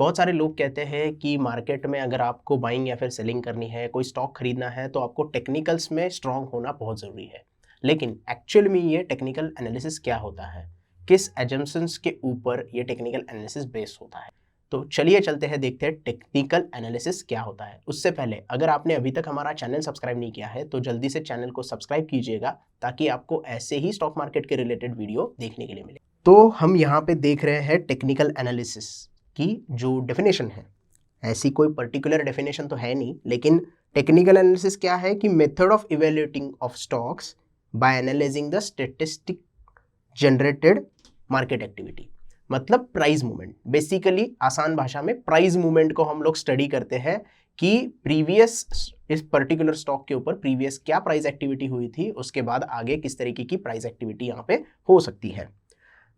बहुत सारे लोग कहते हैं कि मार्केट में अगर आपको बाइंग या फिर सेलिंग करनी है, कोई स्टॉक खरीदना है, तो आपको टेक्निकल्स में स्ट्रांग होना बहुत ज़रूरी है। लेकिन एक्चुअल में ये टेक्निकल एनालिसिस क्या होता है, किस एजम्पशंस के ऊपर ये टेक्निकल एनालिसिस बेस होता है। तो चलिए चलते हैं, देखते हैं टेक्निकल एनालिसिस क्या होता है। उससे पहले अगर आपने अभी तक हमारा चैनल सब्सक्राइब नहीं किया है तो जल्दी से चैनल को सब्सक्राइब कीजिएगा, ताकि आपको ऐसे ही स्टॉक मार्केट के रिलेटेड वीडियो देखने के लिए मिले। तो हम यहाँ पे देख रहे हैं टेक्निकल एनालिसिस की जो डेफिनेशन है। ऐसी कोई पर्टिकुलर डेफिनेशन तो है नहीं, लेकिन टेक्निकल एनालिसिस क्या है कि method of evaluating of stocks by analysing the statistic generated market activity, मतलब प्राइस मूवमेंट। बेसिकली आसान भाषा में प्राइस मूवमेंट को हम लोग स्टडी करते हैं कि प्रीवियस इस पर्टिकुलर स्टॉक के ऊपर प्रीवियस क्या प्राइस एक्टिविटी हुई थी, उसके बाद आगे किस तरीके की प्राइस एक्टिविटी यहाँ पे हो सकती है।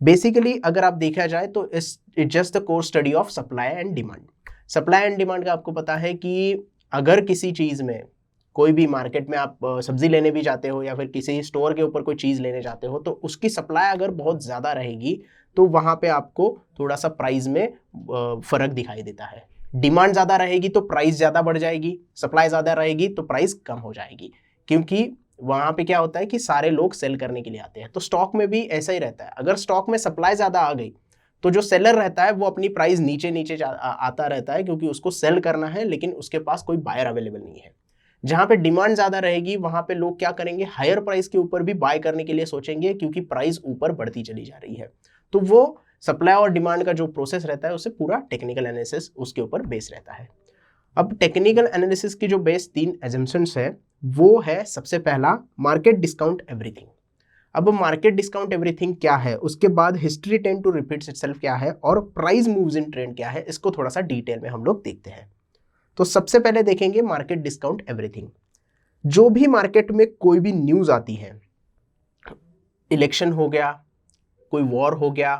बेसिकली अगर आप देखा जाए तो it's just the core study of supply and demand. Supply and demand का आपको पता है कि अगर किसी चीज़ में, कोई भी मार्केट में आप सब्जी लेने भी जाते हो या फिर किसी स्टोर के ऊपर कोई चीज़ लेने जाते हो, तो उसकी सप्लाई अगर बहुत ज़्यादा रहेगी तो वहाँ पे आपको थोड़ा सा प्राइस में फ़र्क दिखाई देता है। डिमांड ज़्यादा रहेगी तो प्राइस ज़्यादा बढ़ जाएगी, सप्लाई ज़्यादा रहेगी तो प्राइस कम हो जाएगी, क्योंकि वहाँ पे क्या होता है कि सारे लोग सेल करने के लिए आते हैं। तो स्टॉक में भी ऐसा ही रहता है। अगर स्टॉक में सप्लाई ज़्यादा आ गई तो जो सेलर रहता है वो अपनी प्राइस नीचे नीचे आता रहता है, क्योंकि उसको सेल करना है, लेकिन उसके पास कोई बायर अवेलेबल नहीं है। जहाँ पे डिमांड ज़्यादा रहेगी वहाँ पे लोग क्या करेंगे, हायर प्राइस के ऊपर भी बाय करने के लिए सोचेंगे, क्योंकि प्राइस ऊपर बढ़ती चली जा रही है। तो वो सप्लाई और डिमांड का जो प्रोसेस रहता है उससे पूरा टेक्निकल एनालिसिस उसके ऊपर बेस रहता है। अब टेक्निकल एनालिसिस की जो बेस 3 एजम्पशंस है वो है, सबसे पहला मार्केट डिस्काउंट एवरीथिंग। अब मार्केट डिस्काउंट एवरीथिंग क्या है, उसके बाद history tend to repeats itself क्या है, और प्राइस मूव्स इन ट्रेंड क्या है, इसको थोड़ा सा डिटेल में हम लोग देखते हैं। तो सबसे पहले देखेंगे मार्केट डिस्काउंट एवरीथिंग। जो भी मार्केट में कोई भी न्यूज़ आती है, इलेक्शन हो गया, कोई वॉर हो गया,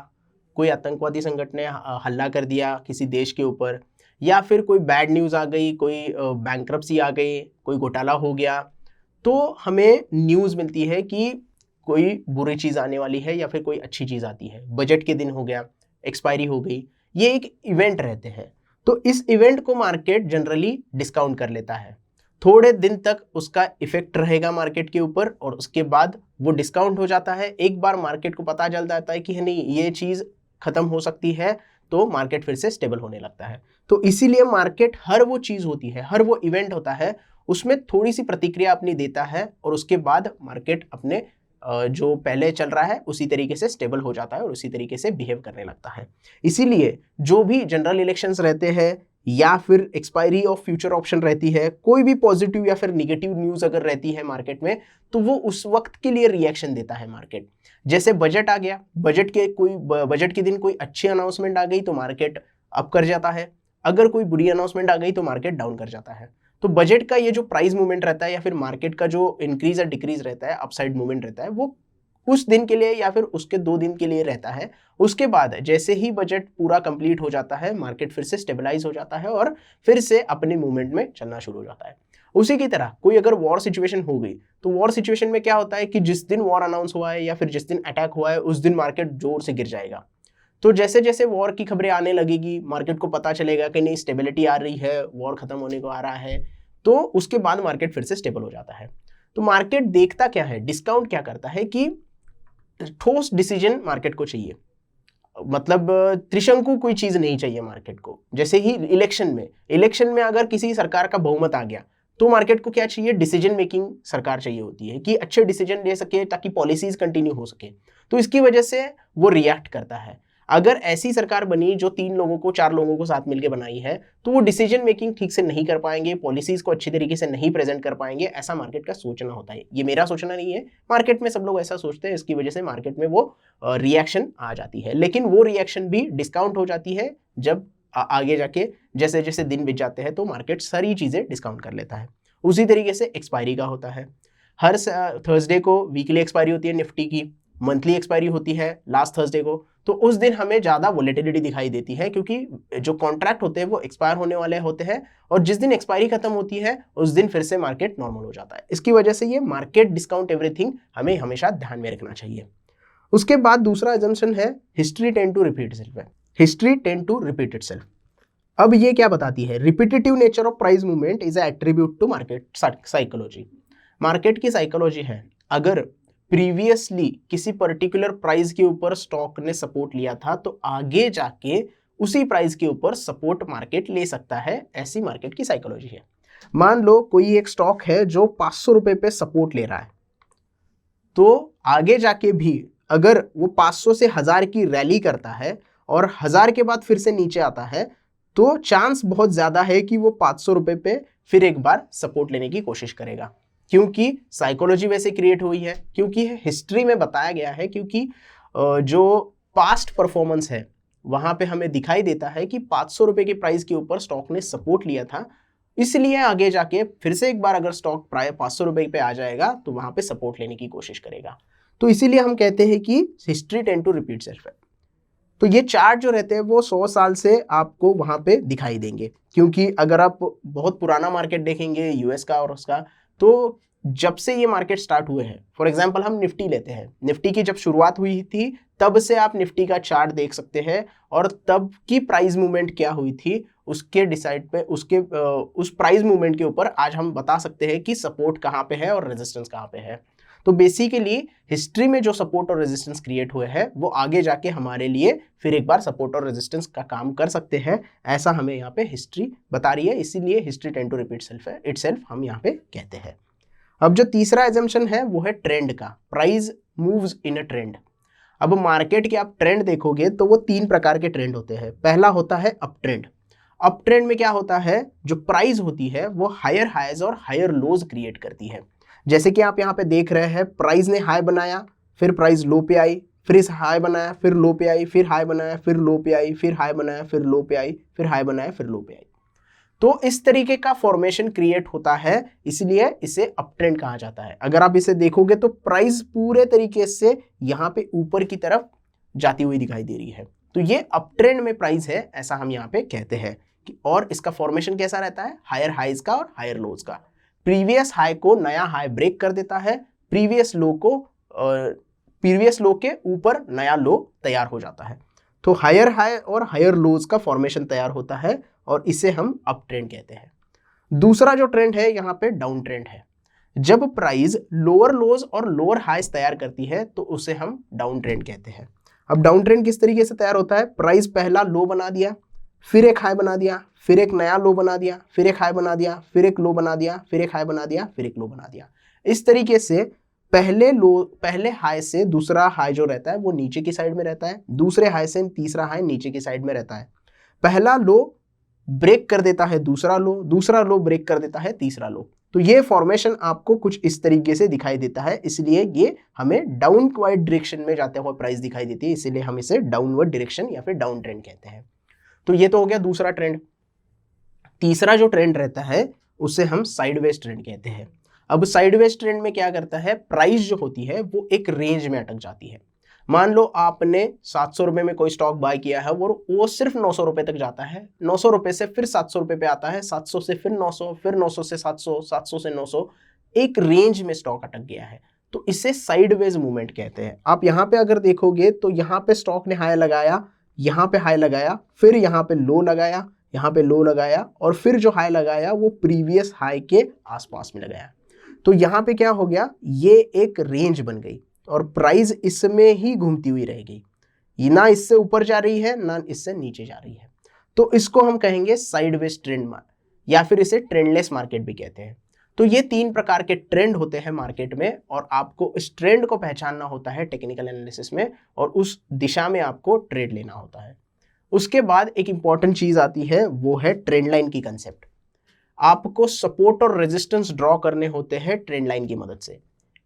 कोई आतंकवादी संगठन ने हल्ला कर दिया किसी देश के ऊपर, या फिर कोई बैड न्यूज़ आ गई, कोई बैंक्रप्सी आ गई, कोई घोटाला हो गया, तो हमें न्यूज़ मिलती है कि कोई बुरी चीज़ आने वाली है या फिर कोई अच्छी चीज़ आती है। बजट के दिन हो गया, एक्सपायरी हो गई, ये एक इवेंट रहते हैं। तो इस इवेंट को मार्केट जनरली डिस्काउंट कर लेता है। थोड़े दिन तक उसका इफेक्ट रहेगा मार्केट के ऊपर, और उसके बाद वो डिस्काउंट हो जाता है। एक बार मार्केट को पता चल जाता है कि नहीं, ये चीज़ खत्म हो सकती है, तो मार्केट फिर से स्टेबल होने लगता है। तो इसीलिए मार्केट हर वो चीज़ होती है, हर वो इवेंट होता है, उसमें थोड़ी सी प्रतिक्रिया अपनी देता है, और उसके बाद मार्केट अपने जो पहले चल रहा है उसी तरीके से स्टेबल हो जाता है और उसी तरीके से बिहेव करने लगता है। इसीलिए जो भी जनरल इलेक्शंस रहते हैं या फिर एक्सपायरी ऑफ फ्यूचर ऑप्शन रहती है, कोई भी पॉजिटिव या फिर निगेटिव न्यूज़ अगर रहती है मार्केट में, तो वो उस वक्त के लिए रिएक्शन देता है मार्केट। जैसे बजट आ गया, बजट के दिन कोई अच्छी अनाउंसमेंट आ गई तो मार्केट अप कर जाता है, अगर कोई बुरी अनाउंसमेंट आ गई तो मार्केट डाउन कर जाता है। तो बजट का ये जो प्राइस मूवमेंट रहता है या फिर मार्केट का जो इंक्रीज या डिक्रीज रहता है, अपसाइड मूवमेंट रहता है, वो उस दिन के लिए या फिर उसके 2 दिन के लिए रहता है। उसके बाद जैसे ही बजट पूरा कंप्लीट हो जाता है, मार्केट फिर से स्टेबलाइज हो जाता है और फिर से अपने मूवमेंट में चलना शुरू हो जाता है। उसी की तरह कोई अगर वॉर सिचुएशन हो गई, तो वॉर सिचुएशन में क्या होता है कि जिस दिन वॉर अनाउंस हुआ है या फिर जिस दिन अटैक हुआ है, उस दिन मार्केट जोर से गिर जाएगा। तो जैसे जैसे वॉर की खबरें आने लगेगी, मार्केट को पता चलेगा कि नहीं, स्टेबिलिटी आ रही है, वॉर खत्म होने को आ रहा है, तो उसके बाद मार्केट फिर से स्टेबल हो जाता है। तो मार्केट देखता क्या है, डिस्काउंट क्या करता है कि ठोस डिसीजन मार्केट को चाहिए, मतलब त्रिशंकु कोई चीज नहीं चाहिए मार्केट को। जैसे ही इलेक्शन में अगर किसी सरकार का बहुमत आ गया, तो मार्केट को क्या चाहिए, डिसीजन मेकिंग सरकार चाहिए होती है कि अच्छे डिसीजन ले सके, ताकि पॉलिसीज कंटिन्यू हो सके। तो इसकी वजह से वो रिएक्ट करता है। अगर ऐसी सरकार बनी जो 3 लोगों को 4 लोगों को साथ मिलकर बनाई है, तो वो डिसीजन मेकिंग ठीक से नहीं कर पाएंगे, पॉलिसीज को अच्छी तरीके से नहीं प्रेजेंट कर पाएंगे। ऐसा मार्केट का सोचना होता है। ये मेरा सोचना नहीं है, मार्केट में सब लोग ऐसा सोचते हैं। इसकी वजह से मार्केट में वो रिएक्शन आ जाती है, लेकिन वो रिएक्शन भी डिस्काउंट हो जाती है जब आगे जाके जैसे जैसे दिन बीत जाते हैं, तो मार्केट सारी चीज़ें डिस्काउंट कर लेता है। उसी तरीके से एक्सपायरी का होता है। हर थर्सडे को वीकली एक्सपायरी होती है निफ्टी की, मंथली एक्सपायरी होती है लास्ट थर्सडे को। तो उस दिन हमें ज़्यादा वोलेटिलिटी दिखाई देती है, क्योंकि जो कॉन्ट्रैक्ट होते हैं वो एक्सपायर होने वाले होते हैं, और जिस दिन एक्सपायरी खत्म होती है उस दिन फिर से मार्केट नॉर्मल हो जाता है। इसकी वजह से ये मार्केट डिस्काउंट एवरीथिंग हमें हमेशा ध्यान में रखना चाहिए। उसके बाद दूसरा एजम्पशन है history tend to repeat itself. History tend to repeat itself. अब ये क्या बताती है, repetitive nature of price movement is attribute to market psychology. Market की साइकोलॉजी है, अगर प्रीवियसली किसी पर्टिकुलर प्राइस के ऊपर स्टॉक ने सपोर्ट लिया था तो आगे जाके उसी प्राइस के ऊपर सपोर्ट मार्केट ले सकता है, ऐसी मार्केट की साइकोलॉजी है। मान लो कोई एक स्टॉक है जो 500 रुपए पे सपोर्ट ले रहा है, तो आगे जाके भी अगर वो 500 से 1000 की रैली करता है और 1000 के बाद फिर से नीचे आता है, तो चांस बहुत ज्यादा है कि वो 500 रुपए पे फिर एक बार सपोर्ट लेने की कोशिश करेगा, क्योंकि साइकोलॉजी वैसे क्रिएट हुई है, क्योंकि हिस्ट्री में बताया गया है, क्योंकि जो पास्ट परफॉर्मेंस है वहां पे हमें दिखाई देता है कि 500 रुपए के प्राइस के ऊपर स्टॉक ने सपोर्ट लिया था, इसलिए आगे जाके फिर से एक बार अगर स्टॉक प्राइस 500 रुपए पे आ जाएगा तो वहां पे सपोर्ट लेने की कोशिश करेगा। तो इसीलिए हम कहते हैं कि history tend to repeat self. तो ये चार्ट जो रहते हैं वो 100 साल से आपको वहां पे दिखाई देंगे, क्योंकि अगर आप बहुत पुराना मार्केट देखेंगे यूएस का और उसका, तो जब से ये मार्केट स्टार्ट हुए हैं, फॉर एग्जांपल हम निफ्टी लेते हैं, निफ्टी की जब शुरुआत हुई थी तब से आप निफ्टी का चार्ट देख सकते हैं और तब की प्राइस मूवमेंट क्या हुई थी उसके डिसाइड पे उस प्राइस मूवमेंट के ऊपर आज हम बता सकते हैं कि सपोर्ट कहाँ पे है और रेजिस्टेंस कहाँ पे है। तो बेसिकली हिस्ट्री में जो सपोर्ट और रेजिस्टेंस क्रिएट हुए हैं वो आगे जाके हमारे लिए फिर एक बार सपोर्ट और रेजिस्टेंस का काम कर सकते हैं, ऐसा हमें यहाँ पे हिस्ट्री बता रही है, इसीलिए history tend to repeat self है, इटसेल्फ हम यहाँ पे कहते हैं। अब जो तीसरा एजम्पशन है वो है ट्रेंड का, price moves in a trend. अब मार्केट के आप ट्रेंड देखोगे तो वो 3 प्रकार के ट्रेंड होते हैं। पहला होता है अप ट्रेंड। अप ट्रेंड में क्या होता है, जो प्राइस होती है वो हायर हाइज और हायर लोज क्रिएट करती है। जैसे कि आप यहाँ पे देख रहे हैं, प्राइस ने हाई बनाया, फिर प्राइस लो पे आई, फिर इस हाई बनाया, फिर लो पे आई, फिर हाई बनाया, फिर लो पे आई, फिर हाई बनाया, फिर लो पे आई, फिर हाई बनाया, फिर लो पे आई। तो इस तरीके का फॉर्मेशन क्रिएट होता है, इसलिए इसे अप ट्रेंड कहा जाता है। अगर आप इसे देखोगे तो प्राइस पूरे तरीके से यहाँ पे ऊपर की तरफ जाती हुई दिखाई दे रही है, तो ये अप ट्रेंड में प्राइस है, ऐसा हम यहाँ पे कहते हैं। और इसका फॉर्मेशन कैसा रहता है, हायर हाइज का और हायर लोज का। प्रीवियस हाई को नया हाई ब्रेक कर देता है, प्रीवियस लो के ऊपर नया लो तैयार हो जाता है। तो हायर हाई और हायर लोज का फॉर्मेशन तैयार होता है और इसे हम अप ट्रेंड कहते हैं। दूसरा जो ट्रेंड है यहाँ पे डाउन ट्रेंड है। जब प्राइस लोअर लोज और लोअर हाइज तैयार करती है तो उसे हम डाउन ट्रेंड कहते हैं। अब डाउन ट्रेंड किस तरीके से तैयार होता है, प्राइस पहला लो बना दिया, फिर एक हाई बना दिया, फिर एक नया लो बना दिया, फिर एक हाई बना दिया, फिर एक लो बना दिया, फिर एक हाई बना दिया, फिर एक लो बना दिया। इस तरीके से पहले हाई से दूसरा हाई जो रहता है वो नीचे की साइड में रहता है, दूसरे हाई से तीसरा हाई नीचे की साइड में रहता है। पहला लो ब्रेक कर देता है दूसरा लो, दूसरा लो ब्रेक कर देता है तीसरा लो। तो ये फॉर्मेशन आपको कुछ इस तरीके से दिखाई देता है, इसलिए ये हमें डाउनवर्ड डायरेक्शन में जाते हुए प्राइस दिखाई देती है, इसीलिए हम इसे डाउनवर्ड डायरेक्शन या फिर डाउन ट्रेंड कहते हैं। तो ये तो हो गया दूसरा ट्रेंड। तीसरा जो ट्रेंड रहता है उसे हम साइडवेज ट्रेंड कहते हैं। अब साइडवेज ट्रेंड में क्या करता है, प्राइस जो होती है वो एक रेंज में अटक जाती है। मान लो आपने 700 रुपए में कोई स्टॉक बाय किया है और वो सिर्फ 900 रुपए तक जाता है, 900 रुपए से फिर 700 रुपए पे आता है, 700 से फिर 900, फिर 900 से 700, 700 से 900, एक रेंज में स्टॉक अटक गया है, तो इसे साइडवेज मूवमेंट कहते हैं। आप यहाँ पे अगर देखोगे तो यहाँ पे स्टॉक ने हाई लगाया, यहाँ पे हाई लगाया, फिर यहाँ पे लो लगाया, यहाँ पे लो लगाया, और फिर जो हाई लगाया वो प्रीवियस हाई के आसपास में लगाया। तो यहाँ पे क्या हो गया, ये एक रेंज बन गई और प्राइस इसमें ही घूमती हुई रह गई, ना इससे ऊपर जा रही है ना इससे नीचे जा रही है। तो इसको हम कहेंगे साइडवेज ट्रेंड या फिर इसे ट्रेंडलेस मार्केट भी कहते हैं। तो ये 3 प्रकार के ट्रेंड होते हैं मार्केट में और आपको इस ट्रेंड को पहचानना होता है टेक्निकल एनालिसिस में और उस दिशा में आपको ट्रेड लेना होता है। उसके बाद एक इंपॉर्टेंट चीज आती है, वो है ट्रेंड लाइन की कंसेप्ट। आपको सपोर्ट और रेजिस्टेंस ड्रॉ करने होते हैं ट्रेंड लाइन की मदद से।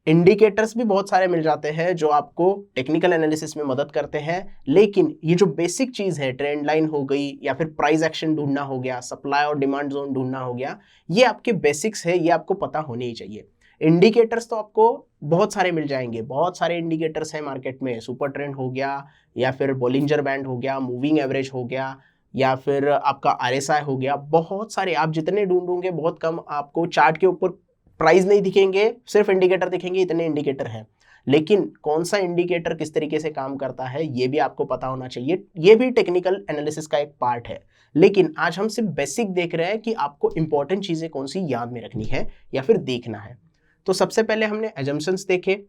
इंडिकेटर्स भी बहुत सारे मिल जाते हैं जो आपको टेक्निकल एनालिसिस में मदद करते हैं, लेकिन ये जो बेसिक चीज है, ट्रेंड लाइन हो गई या फिर प्राइस एक्शन ढूंढना हो गया, सप्लाई और डिमांड जोन ढूंढना हो गया, ये आपके बेसिक्स है, ये आपको पता होने ही चाहिए। इंडिकेटर्स तो आपको बहुत सारे मिल जाएंगे, बहुत सारे इंडिकेटर्स हैं मार्केट में, सुपर ट्रेंड हो गया या फिर बोलिंजर बैंड हो गया, मूविंग एवरेज हो गया या फिर आपका RSI हो गया, बहुत सारे, आप जितने ढूंढोगे बहुत कम आपको चार्ट के ऊपर प्राइस नहीं दिखेंगे, सिर्फ इंडिकेटर दिखेंगे, इतने इंडिकेटर हैं। लेकिन कौन सा इंडिकेटर किस तरीके से काम करता है ये भी आपको पता होना चाहिए, ये भी टेक्निकल एनालिसिस का एक पार्ट है। लेकिन आज हम सिर्फ बेसिक देख रहे हैं कि आपको इंपॉर्टेंट चीजें कौन सी याद में रखनी है या फिर देखना है। तो सबसे पहले हमने एजम्पशंस देखे,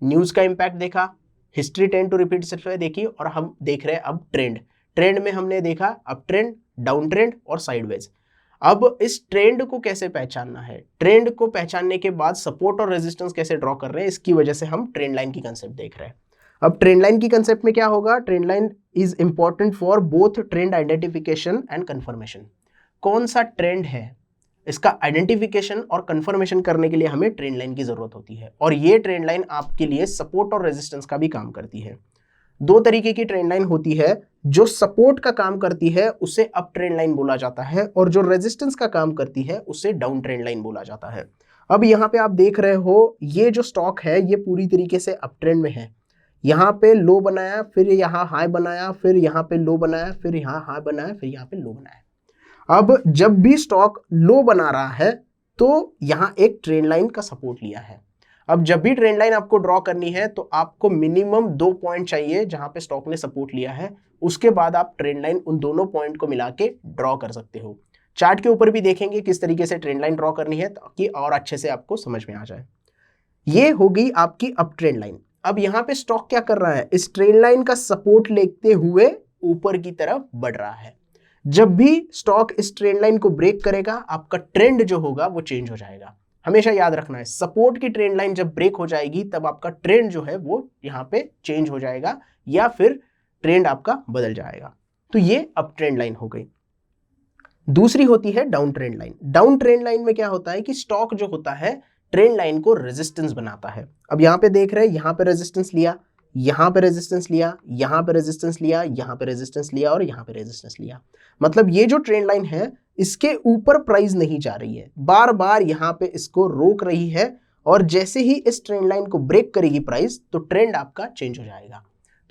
न्यूज का इंपैक्ट देखा, history tend to repeat itself देखी, और हम देख रहे हैं अब ट्रेंड। ट्रेंड में हमने देखा अप ट्रेंड, डाउन ट्रेंड और साइडवेज। अब इस ट्रेंड को कैसे पहचानना है, ट्रेंड को पहचानने के बाद सपोर्ट और रेजिस्टेंस कैसे ड्रॉ कर रहे हैं, इसकी वजह से हम ट्रेंड लाइन की कंसेप्ट देख रहे हैं। अब ट्रेंड लाइन की कंसेप्ट में क्या होगा, trend line is important for both trend identification and confirmation. कौन सा ट्रेंड है इसका आइडेंटिफिकेशन और कंफर्मेशन करने के लिए हमें ट्रेंड लाइन की जरूरत होती है, और ये ट्रेंड लाइन आपके लिए सपोर्ट और रेजिस्टेंस का भी काम करती है। दो तरीके की ट्रेंड लाइन होती है, जो सपोर्ट का काम करती है उसे अप ट्रेंड लाइन बोला जाता है, और जो रेजिस्टेंस का काम करती है उसे डाउन ट्रेंड लाइन बोला जाता है। अब यहाँ पे आप देख रहे हो ये जो स्टॉक है ये पूरी तरीके से अप ट्रेंड में है। यहाँ पे लो बनाया, फिर यहाँ हाई बनाया, फिर यहाँ पे लो बनाया, फिर यहाँ हाई बनाया, फिर यहाँ पे लो बनाया। अब जब भी स्टॉक लो बना रहा है तो यहाँ एक ट्रेंड लाइन का सपोर्ट लिया है। अब जब भी ट्रेंड लाइन आपको ड्रॉ करनी है तो आपको मिनिमम 2 पॉइंट चाहिए जहां पे स्टॉक ने सपोर्ट लिया है, उसके बाद आप ट्रेंड लाइन उन दोनों पॉइंट को मिला के ड्रॉ कर सकते हो। चार्ट के ऊपर भी देखेंगे किस तरीके से ट्रेंड लाइन ड्रॉ करनी है ताकि और अच्छे से आपको समझ में आ जाए। ये होगी आपकी अप ट्रेंड लाइन। अब यहाँ पे स्टॉक क्या कर रहा है, इस ट्रेंड लाइन का सपोर्ट लेते हुए ऊपर की तरफ बढ़ रहा है। जब भी स्टॉक इस ट्रेंड लाइन को ब्रेक करेगा आपका ट्रेंड जो होगा वो चेंज हो जाएगा। हमेशा याद रखना है, सपोर्ट की ट्रेंड लाइन जब ब्रेक हो जाएगी तब आपका ट्रेंड जो है वो यहाँ पे चेंज हो जाएगा या फिर ट्रेंड आपका बदल जाएगा। तो ये अप ट्रेंड लाइन हो गई। दूसरी होती है down trend line. Down trend line में क्या होता है कि स्टॉक जो होता है ट्रेंड लाइन को रेजिस्टेंस बनाता है। अब यहाँ पे देख रहे हैं, यहाँ पे रेजिस्टेंस लिया, यहाँ पे रेजिस्टेंस लिया, यहाँ पे रेजिस्टेंस लिया, यहाँ पे रेजिस्टेंस लिया और यहाँ पे रेजिस्टेंस लिया। मतलब ये जो ट्रेंड लाइन है इसके ऊपर प्राइस नहीं जा रही है, बार बार यहाँ पे इसको रोक रही है, और जैसे ही इस ट्रेंड लाइन को ब्रेक करेगी प्राइस तो ट्रेंड आपका चेंज हो जाएगा।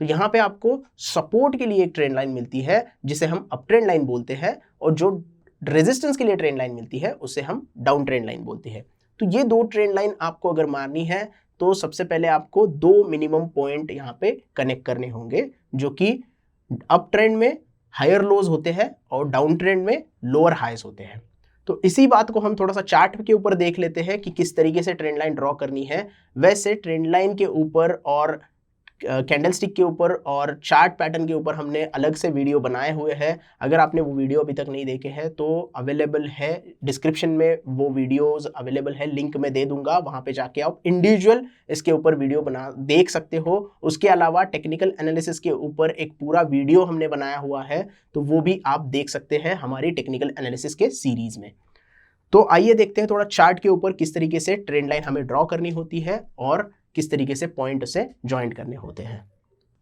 तो यहाँ पे आपको सपोर्ट के लिए एक ट्रेंड लाइन मिलती है जिसे हम अप ट्रेंड लाइन बोलते हैं, और जो रेजिस्टेंस के लिए ट्रेंड लाइन मिलती है उसे हम डाउन ट्रेंड लाइन बोलते हैं। तो ये दो ट्रेंड लाइन आपको अगर मारनी है तो सबसे पहले आपको 2 मिनिमम पॉइंट यहाँ पे कनेक्ट करने होंगे, जो कि अप ट्रेंड में हायर लोज होते हैं और डाउन ट्रेंड में लोअर हाइज होते हैं। तो इसी बात को हम थोड़ा सा चार्ट के ऊपर देख लेते हैं कि किस तरीके से ट्रेंड लाइन ड्रॉ करनी है। वैसे ट्रेंड लाइन के ऊपर और कैंडलस्टिक के ऊपर और चार्ट पैटर्न के ऊपर हमने अलग से वीडियो बनाए हुए हैं। अगर आपने वो वीडियो अभी तक नहीं देखे हैं तो अवेलेबल है डिस्क्रिप्शन में, वो वीडियोस अवेलेबल है, लिंक मैं दे दूंगा, वहां पे जाके आप इंडिविजुअल इसके ऊपर वीडियो बना देख सकते हो। उसके अलावा टेक्निकल एनालिसिस के ऊपर एक पूरा वीडियो हमने बनाया हुआ है, तो वो भी आप देख सकते हैं हमारी टेक्निकल एनालिसिस के सीरीज में। तो आइए देखते हैं थोड़ा चार्ट के ऊपर किस तरीके से ट्रेंड लाइन हमें ड्रॉ करनी होती है और किस तरीके से पॉइंट से ज्वाइंट करने होते हैं।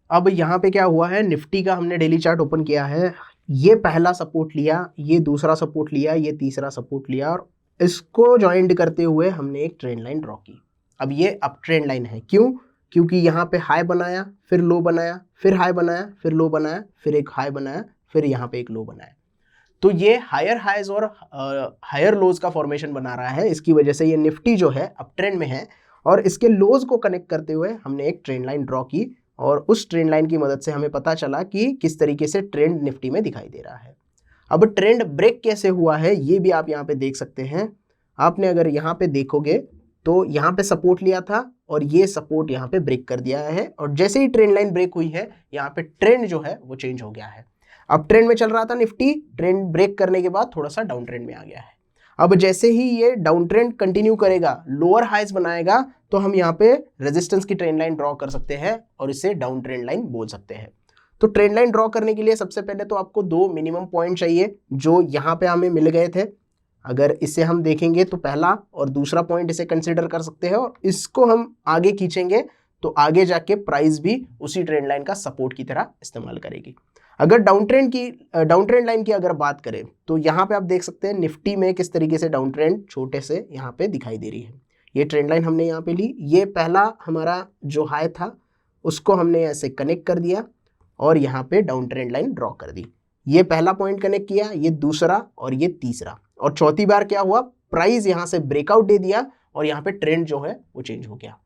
अब यहाँ पे क्या हुआ है, निफ्टी का हमने डेली चार्ट ओपन किया है, ये पहला सपोर्ट लिया, ये दूसरा सपोर्ट लिया, ये तीसरा सपोर्ट लिया, और इसको ज्वाइंट करते हुए हमने एक ट्रेंड लाइन ड्रॉ की। अब ये अप ट्रेंड लाइन है, क्यों? क्योंकि यहाँ पे हाई बनाया, फिर लो बनाया, फिर हाई बनाया, फिर लो बनाया, फिर एक हाई बनाया, फिर यहाँ पे एक लो बनाया। तो ये हायर हाइज और हायर लोज का फॉर्मेशन बना रहा है। इसकी वजह से ये निफ्टी जो है अप ट्रेंड में है, और इसके लोज को कनेक्ट करते हुए हमने एक ट्रेंड लाइन ड्रॉ की, और उस ट्रेंड लाइन की मदद से हमें पता चला कि किस तरीके से ट्रेंड निफ्टी में दिखाई दे रहा है। अब ट्रेंड ब्रेक कैसे हुआ है ये भी आप यहाँ पे देख सकते हैं। आपने अगर यहाँ पे देखोगे तो यहाँ पे सपोर्ट लिया था और ये सपोर्ट यहाँ पे ब्रेक कर दिया है, और जैसे ही ट्रेंड लाइन ब्रेक हुई है यहाँ पे ट्रेंड जो है वो चेंज हो गया है। अब ट्रेंड में चल रहा था निफ्टी, ट्रेंड ब्रेक करने के बाद थोड़ा सा डाउन ट्रेंड में आ गया है। अब जैसे ही ये डाउन ट्रेंड कंटिन्यू करेगा, लोअर हाइज बनाएगा, तो हम यहाँ पे रेजिस्टेंस की ट्रेंड लाइन ड्रॉ कर सकते हैं और इसे डाउन ट्रेंड लाइन बोल सकते हैं। तो ट्रेंड लाइन ड्रॉ करने के लिए सबसे पहले तो आपको 2 मिनिमम पॉइंट चाहिए जो यहाँ पे हमें मिल गए थे। अगर इसे हम देखेंगे तो पहला और दूसरा पॉइंट इसे कंसिडर कर सकते हैं, और इसको हम आगे खींचेंगे तो आगे जाके प्राइस भी उसी ट्रेंड लाइन का सपोर्ट की तरह इस्तेमाल करेगी। अगर डाउन ट्रेंड लाइन की अगर बात करें तो यहाँ पे आप देख सकते हैं निफ्टी में किस तरीके से डाउन ट्रेंड छोटे से यहाँ पे दिखाई दे रही है। ये ट्रेंड लाइन हमने यहाँ पे ली, ये पहला हमारा जो हाई था उसको हमने ऐसे कनेक्ट कर दिया और यहाँ पे डाउन ट्रेंड लाइन ड्रॉ कर दी। ये पहला पॉइंट कनेक्ट किया, ये दूसरा और ये तीसरा, और चौथी बार क्या हुआ, प्राइस यहाँ से ब्रेकआउट दे दिया और यहाँ पे ट्रेंड जो है वो चेंज हो गया।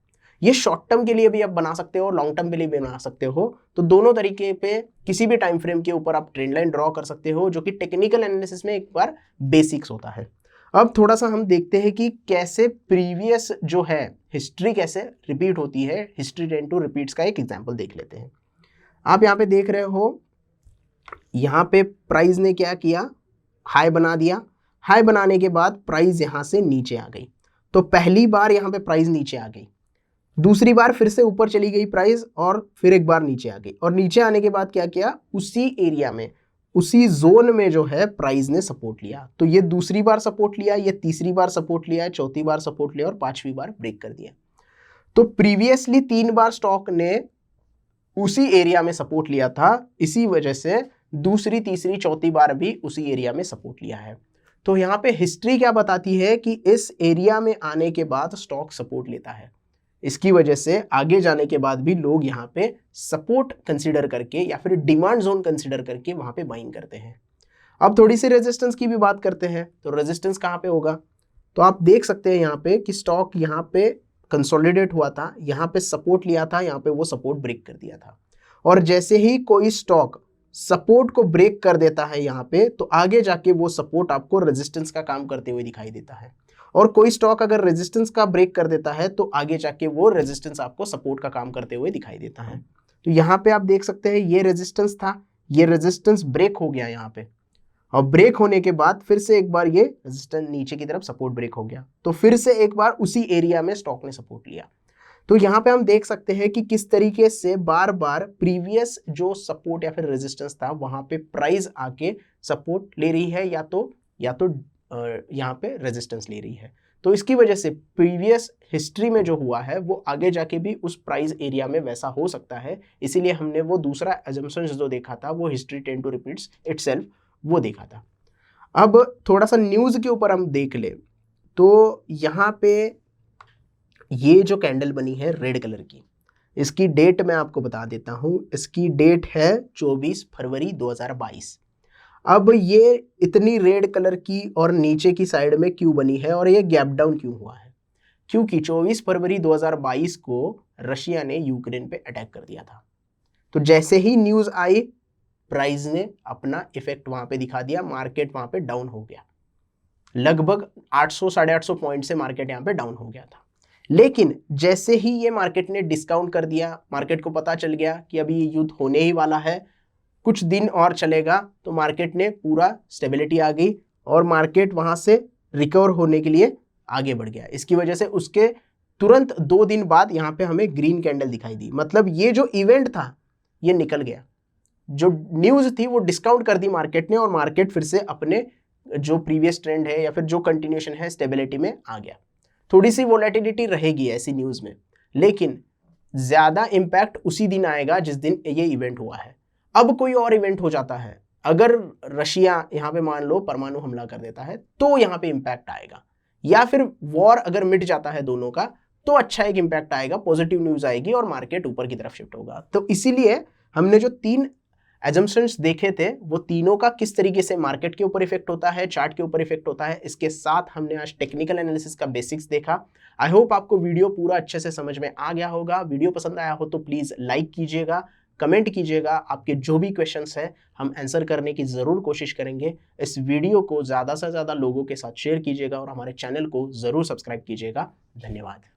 ये शॉर्ट टर्म के लिए भी आप बना सकते हो और लॉन्ग टर्म के लिए भी बना सकते हो। तो दोनों तरीके पे किसी भी टाइम फ्रेम के ऊपर आप ट्रेंड लाइन ड्रॉ कर सकते हो, जो कि टेक्निकल एनालिसिस में एक बार बेसिक्स होता है। अब थोड़ा सा हम देखते हैं कि कैसे प्रीवियस जो है हिस्ट्री कैसे रिपीट होती है। हिस्ट्री टेंड टू रिपीट्स का एक एग्जाम्पल देख लेते हैं। आप यहाँ पे देख रहे हो, यहाँ पे प्राइस ने क्या किया, हाई बना दिया। हाई बनाने के बाद प्राइस यहाँ से नीचे आ गई। तो पहली बार यहाँ पे प्राइस नीचे आ गई, दूसरी बार फिर से ऊपर चली गई प्राइस और फिर एक बार नीचे आ गई। और नीचे आने के बाद क्या किया, उसी एरिया में, उसी जोन में जो है प्राइस ने सपोर्ट लिया। तो ये दूसरी बार सपोर्ट लिया, ये तीसरी बार सपोर्ट लिया, चौथी बार सपोर्ट लिया और पांचवी बार ब्रेक कर दिया। तो प्रीवियसली 3 बार स्टॉक ने उसी एरिया में सपोर्ट लिया था, इसी वजह से दूसरी, तीसरी, चौथी बार भी उसी एरिया में सपोर्ट लिया है। तो यहाँ पे हिस्ट्री क्या बताती है कि इस एरिया में आने के बाद स्टॉक सपोर्ट लेता है। इसकी वजह से आगे जाने के बाद भी लोग यहाँ पे सपोर्ट कंसीडर करके या फिर डिमांड जोन कंसीडर करके वहाँ पे बाइंग करते हैं। अब थोड़ी सी रेजिस्टेंस की भी बात करते हैं। तो रेजिस्टेंस कहाँ पे होगा, तो आप देख सकते हैं यहाँ पे कि स्टॉक यहाँ पे कंसोलिडेट हुआ था, यहाँ पे सपोर्ट लिया था, यहाँ पे वो सपोर्ट ब्रेक कर दिया था। और जैसे ही कोई स्टॉक सपोर्ट को ब्रेक कर देता है यहाँ पे, तो आगे जाके वो सपोर्ट आपको रेजिस्टेंस का काम करते हुए दिखाई देता है। और कोई स्टॉक अगर रेजिस्टेंस का ब्रेक कर देता है तो आगे जाके वो रेजिस्टेंस आपको सपोर्ट का काम करते हुए दिखाई देता है। तो यहाँ पे आप देख सकते हैं ये रेजिस्टेंस था, ये रेजिस्टेंस ब्रेक हो गया यहाँ पे, और ब्रेक होने के बाद फिर से एक बार ये रेजिस्टेंस नीचे की तरफ सपोर्ट ब्रेक हो गया, तो फिर से एक बार उसी एरिया में स्टॉक ने सपोर्ट लिया। तो यहाँ पे हम देख सकते हैं कि किस तरीके से बार बार प्रीवियस जो सपोर्ट या फिर रेजिस्टेंस था वहां पे प्राइस आके सपोर्ट ले रही है, या तो यहाँ पे रेजिस्टेंस ले रही है। तो इसकी वजह से प्रीवियस हिस्ट्री में जो हुआ है वो आगे जाके भी उस प्राइस एरिया में वैसा हो सकता है। इसीलिए हमने वो दूसरा एजम्पशन जो देखा था, वो history tend to repeats itself, वो देखा था। अब थोड़ा सा न्यूज के ऊपर हम देख ले, तो यहाँ पे ये जो कैंडल बनी है रेड कलर की, इसकी डेट मैं आपको बता देता हूं। इसकी डेट है 24 फरवरी 2022। अब ये इतनी रेड कलर की और नीचे की साइड में क्यों बनी है और ये गैप डाउन क्यों हुआ है, क्योंकि 24 फरवरी 2022 को रशिया ने यूक्रेन पे अटैक कर दिया था। तो जैसे ही न्यूज आई, प्राइस ने अपना इफेक्ट वहां पे दिखा दिया, मार्केट वहां पे डाउन हो गया। लगभग 800 850 पॉइंट से मार्केट यहाँ पे डाउन हो गया था। लेकिन जैसे ही ये मार्केट ने डिस्काउंट कर दिया, मार्केट को पता चल गया कि अभी ये युद्ध होने ही वाला है, कुछ दिन और चलेगा, तो मार्केट ने पूरा स्टेबिलिटी आ गई और मार्केट वहां से रिकवर होने के लिए आगे बढ़ गया। इसकी वजह से उसके तुरंत 2 दिन बाद यहाँ पे हमें ग्रीन कैंडल दिखाई दी। मतलब ये जो इवेंट था ये निकल गया, जो न्यूज थी वो डिस्काउंट कर दी मार्केट ने, और मार्केट फिर से अपने जो प्रीवियस ट्रेंड है या फिर जो कंटिन्यूएशन है स्टेबिलिटी में आ गया। थोड़ी सी वोलेटिलिटी रहेगी ऐसी न्यूज में, लेकिन ज्यादा इंपैक्ट उसी दिन आएगा जिस दिन ये इवेंट हुआ है। अब कोई और इवेंट हो जाता है, अगर रशिया यहाँ पे मान लो परमाणु हमला कर देता है तो यहाँ पे इंपैक्ट आएगा, या फिर वॉर अगर मिट जाता है दोनों का तो अच्छा एक इंपैक्ट आएगा, पॉजिटिव न्यूज आएगी और मार्केट ऊपर की तरफ शिफ्ट होगा। तो इसीलिए हमने जो 3 एजम्पशंस देखे थे वो तीनों का किस तरीके से मार्केट के ऊपर इफेक्ट होता है, चार्ट के ऊपर इफेक्ट होता है, इसके साथ हमने आज टेक्निकल एनालिसिस का बेसिक्स देखा। आई होप आपको वीडियो पूरा अच्छे से समझ में आ गया होगा। वीडियो पसंद आया हो तो प्लीज लाइक कीजिएगा, कमेंट कीजिएगा, आपके जो भी क्वेश्चंस है हम आंसर करने की जरूर कोशिश करेंगे। इस वीडियो को ज्यादा से ज्यादा लोगों के साथ शेयर कीजिएगा और हमारे चैनल को जरूर सब्सक्राइब कीजिएगा। धन्यवाद।